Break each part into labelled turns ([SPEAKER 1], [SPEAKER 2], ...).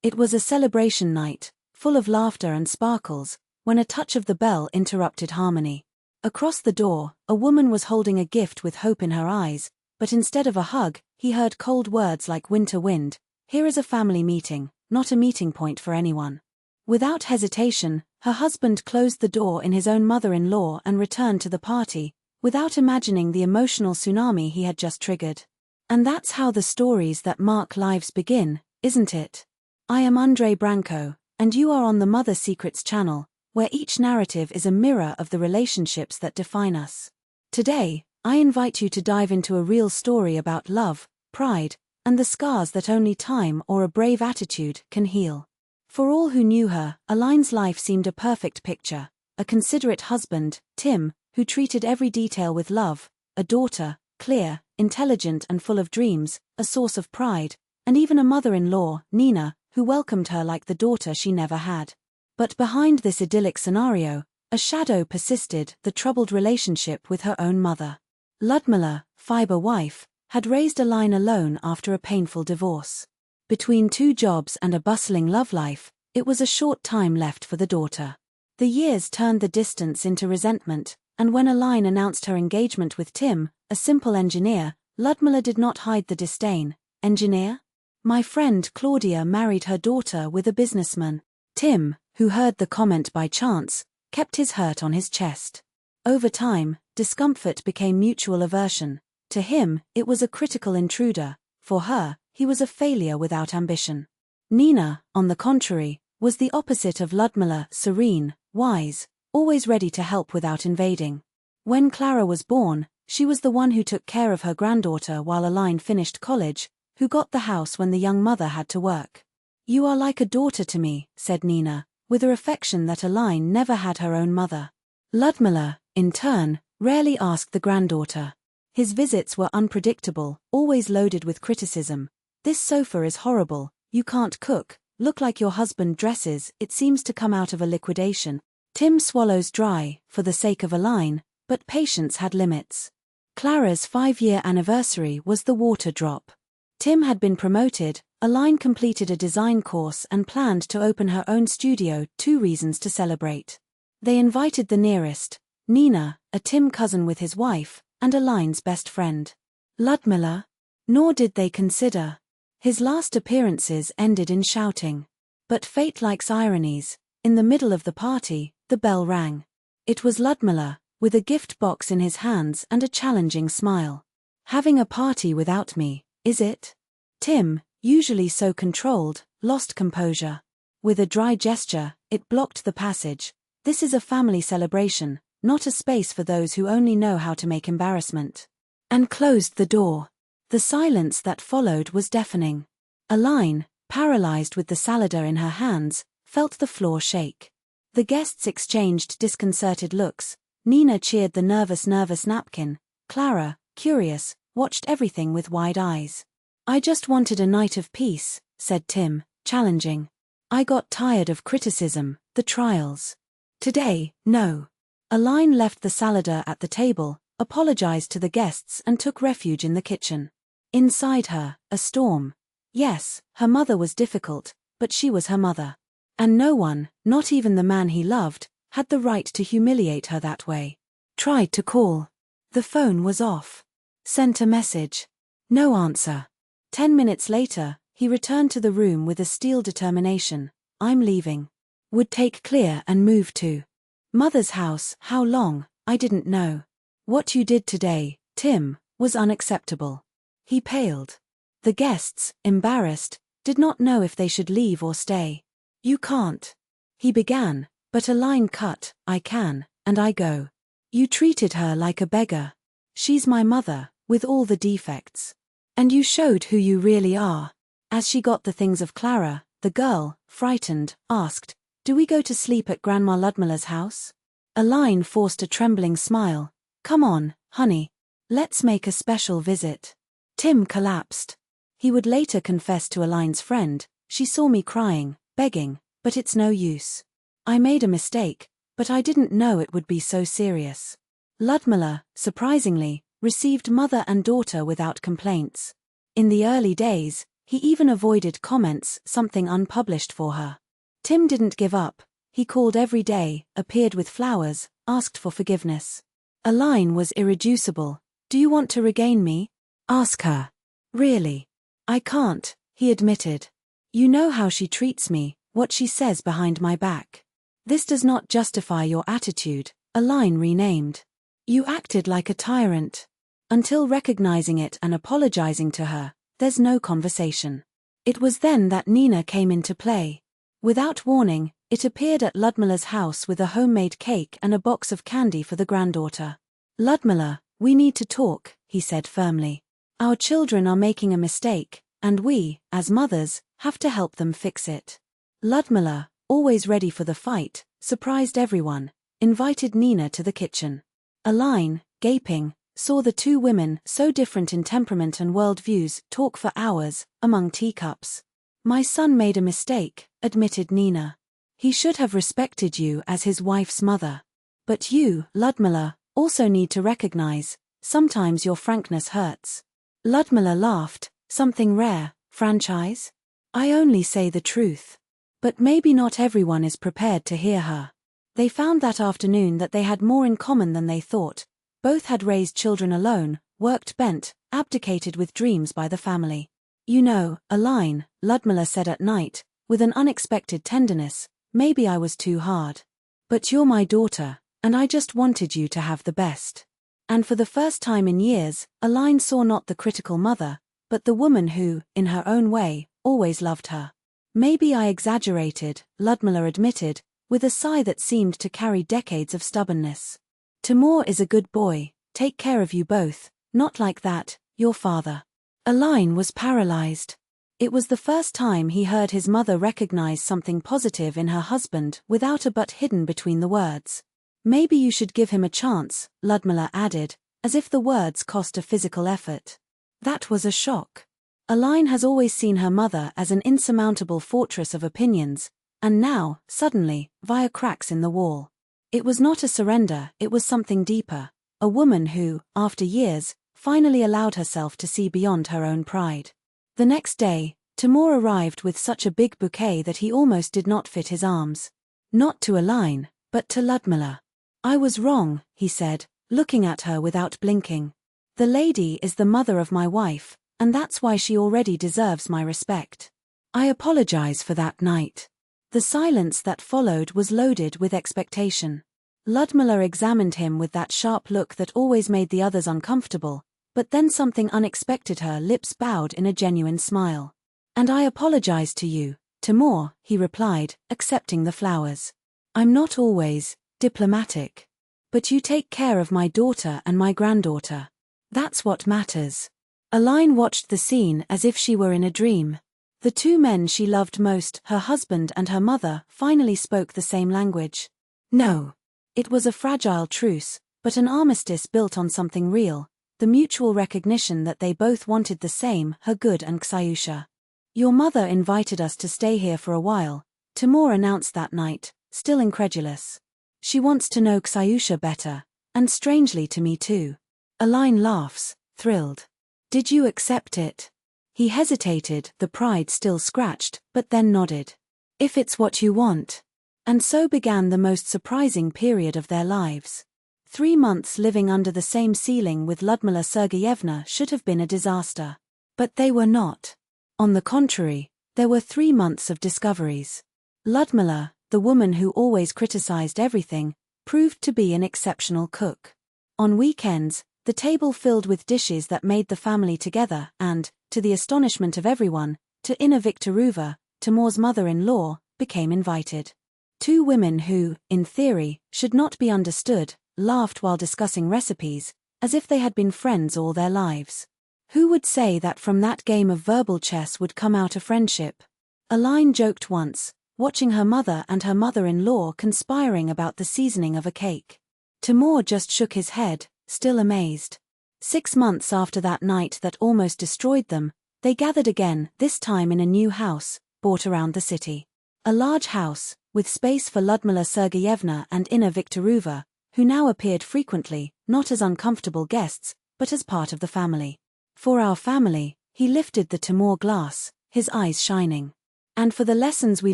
[SPEAKER 1] It was a celebration night, full of laughter and sparkles, when a touch of the bell interrupted harmony. Across the door, a woman was holding a gift with hope in her eyes, but instead of a hug, he heard cold words like winter wind. Here is a family meeting, not a meeting point for anyone. Without hesitation, her husband closed the door in his own mother-in-law and returned to the party, without imagining the emotional tsunami he had just triggered. And that's how the stories that mark lives begin, isn't it? I am Andre Branco, and you are on the Mother Secrets channel, where each narrative is a mirror of the relationships that define us. Today, I invite you to dive into a real story about love, pride, and the scars that only time or a brave attitude can heal. For all who knew her, Aline's life seemed a perfect picture. A considerate husband, Tim, who treated every detail with love, a daughter, clear, intelligent and full of dreams, a source of pride, and even a mother-in-law, Nina, who welcomed her like the daughter she never had. But behind this idyllic scenario, a shadow persisted: the troubled relationship with her own mother. Ludmilla, fiber wife, had raised Aline alone after a painful divorce. Between 2 jobs and a bustling love life, it was a short time left for the daughter. The years turned the distance into resentment, and when Aline announced her engagement with Tim, a simple engineer, Ludmilla did not hide the disdain. Engineer? My friend Claudia married her daughter with a businessman. Tim, who heard the comment by chance, kept his hurt on his chest. Over time, discomfort became mutual aversion. To him, it was a critical intruder. For her, he was a failure without ambition. Nina, on the contrary, was the opposite of Ludmilla: serene, wise, always ready to help without invading. When Clara was born, she was the one who took care of her granddaughter while Aline finished college, who got the house when the young mother had to work. "You are like a daughter to me," said Nina, with her affection that Aline never had her own mother. Ludmilla, in turn, rarely asked the granddaughter. His visits were unpredictable, always loaded with criticism. "This sofa is horrible, you can't cook, look like your husband dresses, it seems to come out of a liquidation." Tim swallows dry, for the sake of Aline, but patience had limits. Clara's 5-year anniversary was the water drop. Tim had been promoted, Aline completed a design course and planned to open her own studio. 2 reasons to celebrate. They invited the nearest: Nina, a Tim cousin with his wife, and Aline's best friend. Ludmilla? Nor did they consider. His last appearances ended in shouting. But fate likes ironies. In the middle of the party, the bell rang. It was Ludmilla, with a gift box in his hands and a challenging smile. "Having a party without me, is it?" Tim, usually so controlled, lost composure. With a dry gesture, it blocked the passage. "This is a family celebration, not a space for those who only know how to make embarrassment." And closed the door. The silence that followed was deafening. Aline, paralyzed with the salada in her hands, felt the floor shake. The guests exchanged disconcerted looks. Nina cheered the nervous napkin. Clara, curious, watched everything with wide eyes. "I just wanted a night of peace," said Tim, challenging. "I got tired of criticism, the trials. Today, no." Aline left the salada at the table, apologized to the guests and took refuge in the kitchen. Inside her, a storm. Yes, her mother was difficult, but she was her mother. And no one, not even the man he loved, had the right to humiliate her that way. Tried to call. The phone was off. Sent a message. No answer. 10 minutes later, he returned to the room with a steel determination. "I'm leaving. Would take clear and move to Mother's house. How long, I didn't know. What you did today, Tim, was unacceptable." He paled. The guests, embarrassed, did not know if they should leave or stay. "You can't," he began, but Aline cut. "I can, and I go. You treated her like a beggar. She's my mother, with all the defects. And you showed who you really are." As she got the things of Clara, the girl, frightened, asked, "Do we go to sleep at Grandma Ludmilla's house?" Aline forced a trembling smile. "Come on, honey. Let's make a special visit." Tim collapsed. He would later confess to Aline's friend, "She saw me crying, begging, but it's no use. I made a mistake, but I didn't know it would be so serious." Ludmilla, surprisingly, received mother and daughter without complaints. In the early days, He even avoided comments, something unpublished for her. Tim didn't give up. He called every day, appeared with flowers, asked for forgiveness. Aline was irreducible. "Do you want to regain me? Ask her." "Really? I can't," he admitted. "You know how she treats me, what she says behind my back. This does not justify your attitude," Aline renamed. "You acted like a tyrant. Until recognizing it and apologizing to her, there's no conversation." It was then that Nina came into play. Without warning, it appeared at Ludmila's house with a homemade cake and a box of candy for the granddaughter. "Ludmila, we need to talk," he said firmly. "Our children are making a mistake, and we, as mothers, have to help them fix it." Ludmila, always ready for the fight, surprised everyone, invited Nina to the kitchen. Aline, gaping, saw the two women, so different in temperament and worldviews, talk for hours, among teacups. "My son made a mistake," admitted Nina. "He should have respected you as his wife's mother. But you, Ludmila, also need to recognize, sometimes your frankness hurts." Ludmila laughed. "Something rare, franchise? I only say the truth." But maybe not everyone is prepared to hear her. They found that afternoon that they had more in common than they thought. Both had raised children alone, worked bent, abdicated with dreams by the family. "You know, Aline," Ludmila said at night, with an unexpected tenderness, "maybe I was too hard. But you're my daughter, and I just wanted you to have the best." And for the first time in years, Aline saw not the critical mother, but the woman who, in her own way, always loved her. "Maybe I exaggerated," Ludmila admitted, with a sigh that seemed to carry decades of stubbornness. "Timur is a good boy, take care of you both, not like that, your father." Aline was paralyzed. It was the first time he heard his mother recognize something positive in her husband without a but hidden between the words. "Maybe you should give him a chance," Ludmila added, as if the words cost a physical effort. That was a shock. Aline has always seen her mother as an insurmountable fortress of opinions, and now, suddenly, via cracks in the wall. It was not a surrender, it was something deeper, a woman who, after years, finally allowed herself to see beyond her own pride. The next day, Timur arrived with such a big bouquet that he almost did not fit his arms. Not to Aline, but to Ludmila. "I was wrong," he said, looking at her without blinking. "The lady is the mother of my wife, and that's why she already deserves my respect. I apologize for that night." The silence that followed was loaded with expectation. Ludmila examined him with that sharp look that always made the others uncomfortable, but then something unexpected, her lips bowed in a genuine smile. "And I apologize to you, Timur," he replied, accepting the flowers. "I'm not always diplomatic. But you take care of my daughter and my granddaughter. That's what matters." Aline watched the scene as if she were in a dream. The two men she loved most, her husband and her mother, finally spoke the same language. No. It was a fragile truce, but an armistice built on something real, the mutual recognition that they both wanted the same, her good and Ksayusha. "Your mother invited us to stay here for a while," Timur announced that night, still incredulous. "She wants to know Ksayusha better, and strangely to me too." Aline laughs, thrilled. "Did you accept it?" He hesitated, the pride still scratched, but then nodded. "If it's what you want." And so began the most surprising period of their lives. 3 months living under the same ceiling with Ludmila Sergeyevna should have been a disaster. But they were not. On the contrary, there were 3 months of discoveries. Ludmila, the woman who always criticized everything, proved to be an exceptional cook. On weekends, the table filled with dishes that made the family together and, to the astonishment of everyone, to Inna Viktorova, Timur's mother-in-law, became invited. 2 women who, in theory, should not be understood, laughed while discussing recipes, as if they had been friends all their lives. Who would say that from that game of verbal chess would come out a friendship? Aline joked once, watching her mother and her mother-in-law conspiring about the seasoning of a cake. Timur just shook his head, still amazed. 6 months after that night that almost destroyed them, they gathered again, this time in a new house, bought around the city. A large house, with space for Ludmila Sergeyevna and Inna Viktorova, who now appeared frequently, not as uncomfortable guests, but as part of the family. "For our family," he lifted the Timur glass, his eyes shining. And for the lessons we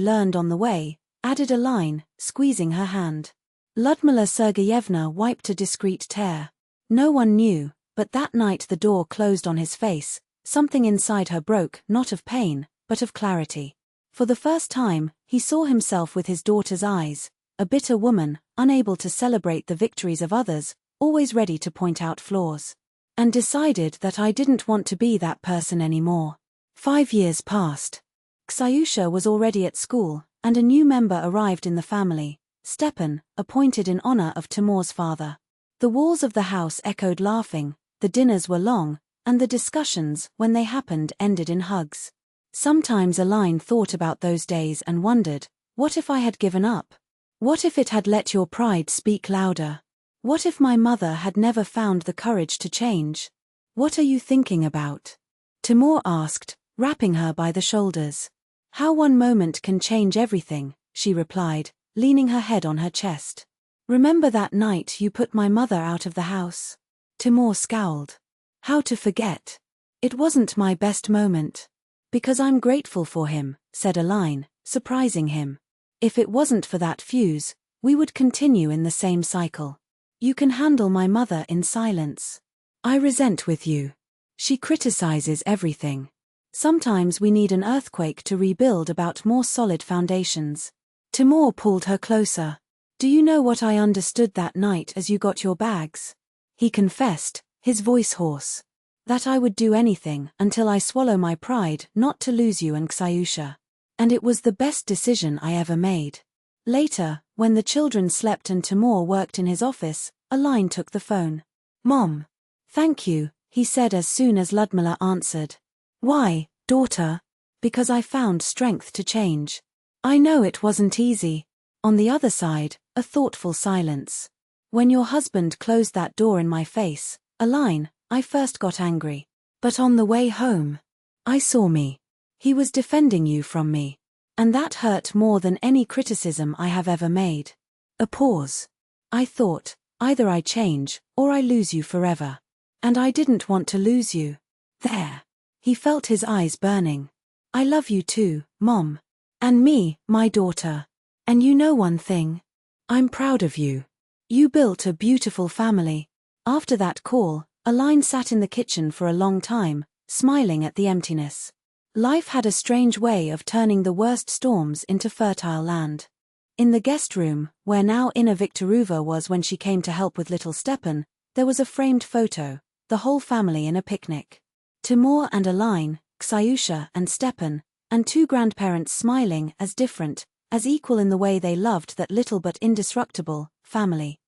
[SPEAKER 1] learned on the way, added Aline, squeezing her hand. Ludmila Sergeyevna wiped a discreet tear. No one knew, but that night the door closed on his face. Something inside her broke, not of pain, but of clarity. For the first time, he saw himself with his daughter's eyes, a bitter woman, unable to celebrate the victories of others, always ready to point out flaws. And decided that I didn't want to be that person anymore. 5 years passed. Ksayusha was already at school, and a new member arrived in the family, Stepan, appointed in honor of Timur's father. The walls of the house echoed laughing, the dinners were long, and the discussions, when they happened, ended in hugs. Sometimes Aline thought about those days and wondered, what if I had given up? What if it had let your pride speak louder? What if my mother had never found the courage to change? What are you thinking about? Timur asked, wrapping her by the shoulders. How one moment can change everything, she replied, leaning her head on her chest. Remember that night you put my mother out of the house? Timur scowled. How to forget? It wasn't my best moment. Because I'm grateful for him, said Aline, surprising him. If it wasn't for that fuse, we would continue in the same cycle. You can handle my mother in silence. I resent with you. She criticizes everything. Sometimes we need an earthquake to rebuild about more solid foundations. Timur pulled her closer. Do you know what I understood that night as you got your bags? He confessed, his voice hoarse. That I would do anything until I swallow my pride not to lose you and Ksayusha. And it was the best decision I ever made. Later, when the children slept and Timur worked in his office, Aline took the phone. Mom. Thank you, he said as soon as Ludmila answered. Why, daughter? Because I found strength to change. I know it wasn't easy. On the other side, a thoughtful silence. When your husband closed that door in my face, Aline, I first got angry. But on the way home, I saw me. He was defending you from me. And that hurt more than any criticism I have ever made. A pause. I thought, either I change, or I lose you forever. And I didn't want to lose you. There. He felt his eyes burning. I love you too, Mom. And me, my daughter. And you know one thing? I'm proud of you. You built a beautiful family. After that call, Aline sat in the kitchen for a long time, smiling at the emptiness. Life had a strange way of turning the worst storms into fertile land. In the guest room, where now Inna Viktorova was when she came to help with little Stepan, there was a framed photo, the whole family in a picnic. Timur and Aline, Ksayusha and Stepan, and 2 grandparents smiling as different, as equal in the way they loved that little but indestructible family.